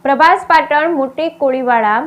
પ્રભાસ પાટણ મોટી કોળીવાડા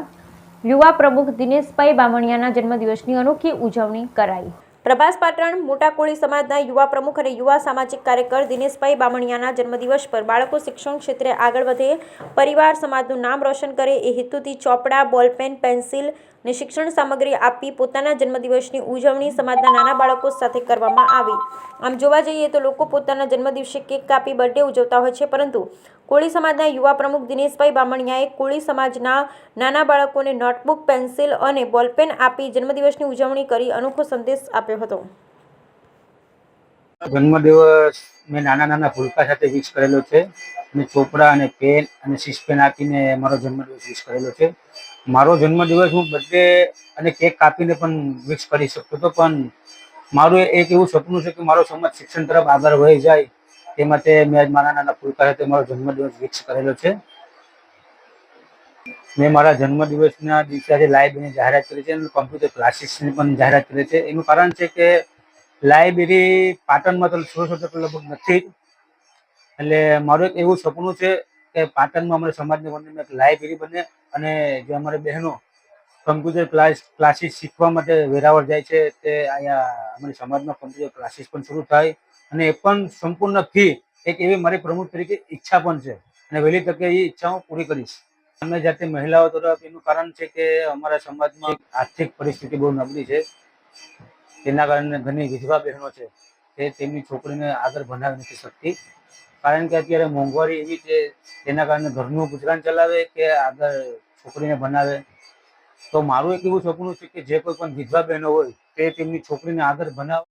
યુવા પ્રમુખ દિનેશભાઈ બામણિયાના જન્મદિવસની અનોખી ઉજવણી કરાઈ। પ્રભાસ પાટણ મોટા કોળી સમાજના યુવા પ્રમુખ અને યુવા સામાજિક કાર્યકર દિનેશભાઈ બામણિયાના જન્મદિવસ પર બાળકો શિક્ષણ ક્ષેત્રે આગળ વધે, પરિવાર સમાજનું નામ રોશન કરે એ હેતુથી ચોપડા, બોલપેન, પેન્સિલ ને શિક્ષણ સામગ્રી આપી પોતાના જન્મદિવસની ઉજવણી સમાજના નાના બાળકો સાથે કરવામાં આવી। આમ જોવા જઈએ તો લોકો પોતાના જન્મદિવસે કેક કાપી બર્થડે ઉજવતા હોય છે, પરંતુ કોળી સમાજના યુવા પ્રમુખ દિનેશભાઈ બામણિયાએ કોળી સમાજના નાના બાળકોને નોટબુક, પેન્સિલ અને બોલપેન આપી જન્મદિવસની ઉજવણી કરી અનોખો સંદેશ આપ્યો હતો। જન્મદિવસ મેં નાના ફૂલકા સાથે વિશ કરેલો છે અને ચોપડા અને પેન અને સિસ્પેન આપીને મારો જન્મદિવસ વિશ કરેલો છે। મારો જન્મદિવસ હું બર્થડે અને કેક કાપીને પણ વિશ કરી શકતો હતો, પણ મારું એક એવું સપનું છે કે મારો સમાજ શિક્ષણ તરફ આગળ વધી જાય, તે માટે મેં આજ મારા નાના ફૂલકા સાથે મારો જન્મદિવસ વિશ કરેલો છે। મેં મારા જન્મદિવસના દિવસે આજે લાઇબ્રેરીની જાહેરાત કરી છે અને કોમ્પ્યુટર ક્લાસીસની પણ જાહેરાત કરી છે। એનું કારણ છે કે લાઇબ્રેરી પાટણમાં તો સુરત લગભગ નથી, એટલે મારું એક એવું સપનું છે કે પાટણમાં અમારા સમાજની વંદનમાં એક લાઇબ્રેરી બને અને જે અમારી બહેનો કમ્પ્યુટર ક્લાસીસ શીખવા માટે વેરાવળ જાય છે, તે અહીંયા અમારી સમાજમાં કમ્પ્યુટર ક્લાસીસ પણ શરૂ થાય અને એ પણ સંપૂર્ણ ફી, એક એવી મારી પ્રમુખ તરીકે ઈચ્છા પણ છે અને વહેલી તકે એ ઈચ્છા હું પૂરી કરીશ। અમે જાતે મહિલાઓ તરફ એનું કારણ છે કે અમારા સમાજમાં આર્થિક પરિસ્થિતિ બહુ નબળી છે, તેના કારણે ઘણી વિધવા બહેનો છે તે તેમની છોકરીને આગળ ભણાવી નથી શકતી, કારણ કે અત્યારે મોંઘવારી એવી છે, તેના કારણે ઘરનું ગુજરાન ચલાવે કે આગળ છોકરીને ભણાવે। તો મારું એક એવું સપનું છે કે જે કોઈ પણ વિધવા બહેનો હોય તે તેમની છોકરીને આગળ ભણાવે।